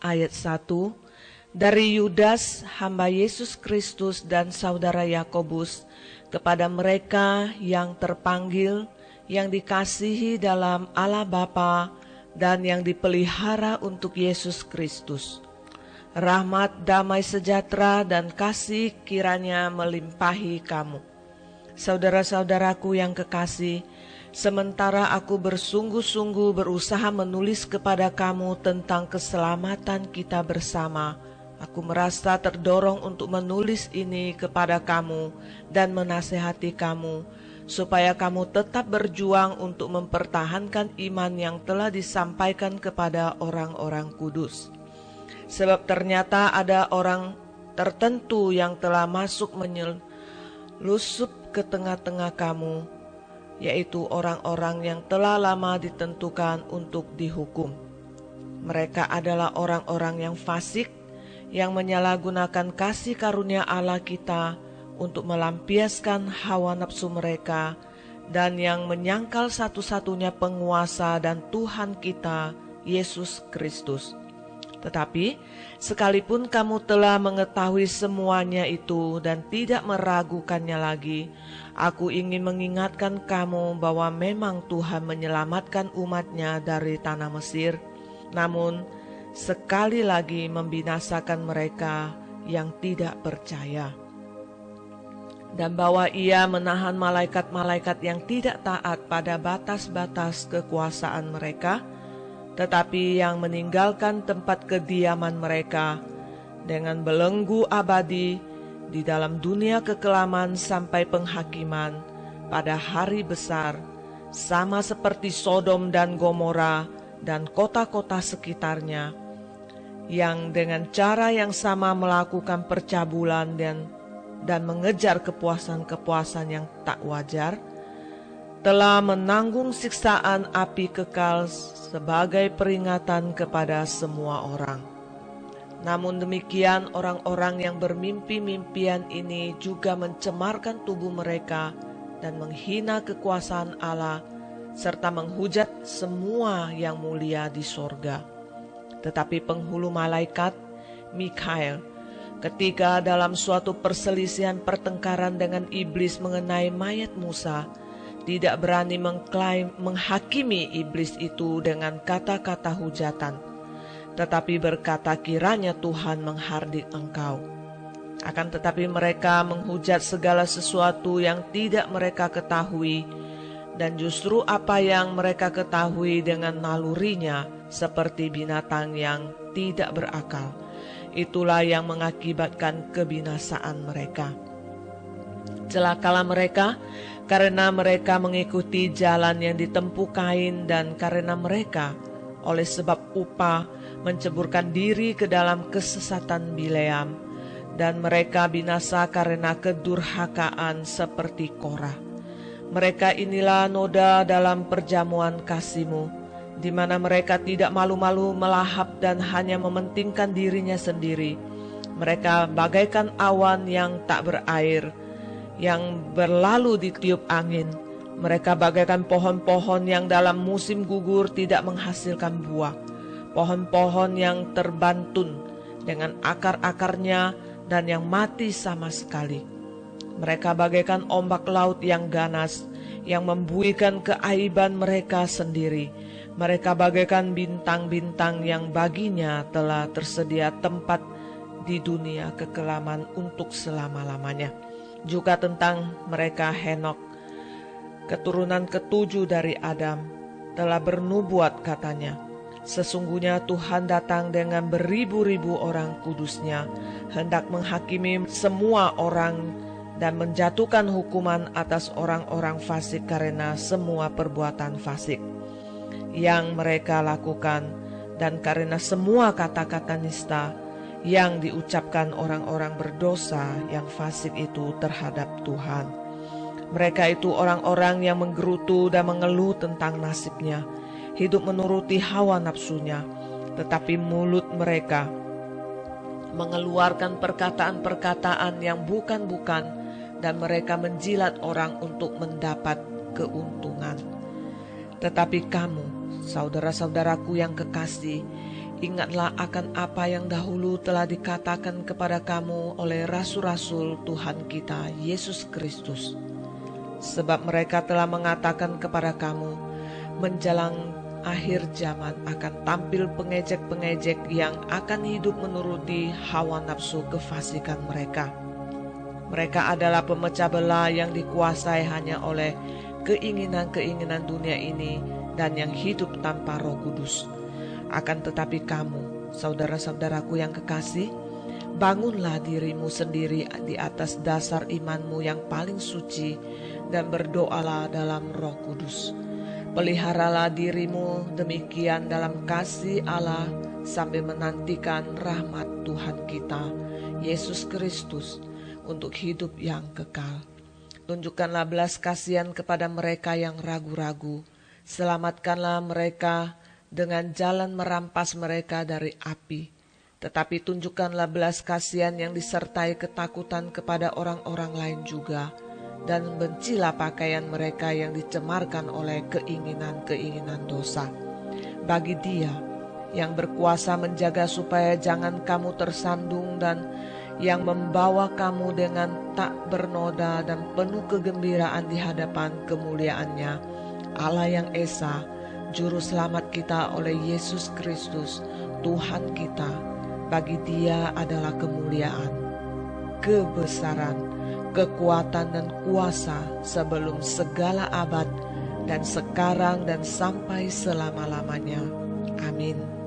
ayat 1, dari Yudas, hamba Yesus Kristus dan saudara Yakobus, kepada mereka yang terpanggil, yang dikasihi dalam Allah Bapa, dan yang dipelihara untuk Yesus Kristus. Rahmat, damai sejahtera, dan kasih kiranya melimpahi kamu. Saudara-saudaraku yang kekasih, sementara aku bersungguh-sungguh berusaha menulis kepada kamu tentang keselamatan kita bersama, aku merasa terdorong untuk menulis ini kepada kamu dan menasehati kamu, supaya kamu tetap berjuang untuk mempertahankan iman yang telah disampaikan kepada orang-orang kudus. Sebab ternyata ada orang tertentu yang telah masuk menyelusup ke tengah-tengah kamu, yaitu orang-orang yang telah lama ditentukan untuk dihukum. Mereka adalah orang-orang yang fasik, yang menyalahgunakan kasih karunia Allah kita untuk melampiaskan hawa nafsu mereka, dan yang menyangkal satu-satunya penguasa dan Tuhan kita, Yesus Kristus. Tetapi, sekalipun kamu telah mengetahui semuanya itu dan tidak meragukannya lagi, aku ingin mengingatkan kamu bahwa memang Tuhan menyelamatkan umatnya dari tanah Mesir, namun sekali lagi membinasakan mereka yang tidak percaya. Dan bahwa Ia menahan malaikat-malaikat yang tidak taat pada batas-batas kekuasaan mereka, tetapi yang meninggalkan tempat kediaman mereka dengan belenggu abadi di dalam dunia kekelaman sampai penghakiman pada hari besar, sama seperti Sodom dan Gomora dan kota-kota sekitarnya, yang dengan cara yang sama melakukan percabulan dan mengejar kepuasan-kepuasan yang tak wajar, telah menanggung siksaan api kekal sebagai peringatan kepada semua orang. Namun demikian, orang-orang yang bermimpi-mimpian ini juga mencemarkan tubuh mereka dan menghina kekuasaan Allah, serta menghujat semua yang mulia di sorga. Tetapi penghulu malaikat, Mikael, ketika dalam suatu perselisihan pertengkaran dengan iblis mengenai mayat Musa, tidak berani mengklaim menghakimi iblis itu dengan kata-kata hujatan, tetapi berkata, kiranya Tuhan menghardik engkau. Akan tetapi mereka menghujat segala sesuatu yang tidak mereka ketahui, dan justru apa yang mereka ketahui dengan nalurinya seperti binatang yang tidak berakal, itulah yang mengakibatkan kebinasaan mereka. Celakalah mereka, karena mereka mengikuti jalan yang ditempuh Kain, dan karena mereka oleh sebab upah menceburkan diri ke dalam kesesatan Bileam, dan mereka binasa karena kedurhakaan seperti Korah. Mereka inilah noda dalam perjamuan kasih-Mu, di mana mereka tidak malu-malu melahap dan hanya mementingkan dirinya sendiri. Mereka bagaikan awan yang tak berair, yang berlalu ditiup angin. Mereka bagaikan pohon-pohon yang dalam musim gugur tidak menghasilkan buah, pohon-pohon yang terbantun dengan akar-akarnya dan yang mati sama sekali. Mereka bagaikan ombak laut yang ganas, yang membuikan keaiban mereka sendiri. Mereka bagaikan bintang-bintang yang baginya telah tersedia tempat di dunia kekelaman untuk selama-lamanya. Juga tentang mereka Henok, keturunan ketujuh dari Adam, telah bernubuat katanya, sesungguhnya Tuhan datang dengan beribu-ribu orang kudusnya, hendak menghakimi semua orang dan menjatuhkan hukuman atas orang-orang fasik karena semua perbuatan fasik yang mereka lakukan, dan karena semua kata-kata nista yang diucapkan orang-orang berdosa yang fasik itu terhadap Tuhan. Mereka itu orang-orang yang menggerutu dan mengeluh tentang nasibnya, hidup menuruti hawa nafsunya, tetapi mulut mereka mengeluarkan perkataan-perkataan yang bukan-bukan, dan mereka menjilat orang untuk mendapat keuntungan. Tetapi kamu, saudara-saudaraku yang kekasih, Ingatlah akan apa yang dahulu telah dikatakan kepada kamu oleh rasul-rasul Tuhan kita, Yesus Kristus. Sebab mereka telah mengatakan kepada kamu, menjelang akhir zaman akan tampil pengejek-pengejek yang akan hidup menuruti hawa nafsu kefasikan mereka. Mereka adalah pemecah belah yang dikuasai hanya oleh keinginan-keinginan dunia ini dan yang hidup tanpa Roh Kudus. Akan tetapi kamu, saudara-saudaraku yang kekasih, bangunlah dirimu sendiri di atas dasar imanmu yang paling suci dan berdoalah dalam Roh Kudus. Peliharalah dirimu demikian dalam kasih Allah sambil menantikan rahmat Tuhan kita, Yesus Kristus, untuk hidup yang kekal. Tunjukkanlah belas kasihan kepada mereka yang ragu-ragu. Selamatkanlah mereka dengan jalan merampas mereka dari api. Tetapi tunjukkanlah belas kasihan yang disertai ketakutan kepada orang-orang lain juga. Dan bencilah pakaian mereka yang dicemarkan oleh keinginan-keinginan dosa. Bagi Dia yang berkuasa menjaga supaya jangan kamu tersandung dan yang membawa kamu dengan tak bernoda dan penuh kegembiraan di hadapan kemuliaannya, Allah yang Esa, Juru Selamat kita oleh Yesus Kristus, Tuhan kita. Bagi Dia adalah kemuliaan, kebesaran, kekuatan dan kuasa sebelum segala abad dan sekarang dan sampai selama-lamanya. Amin.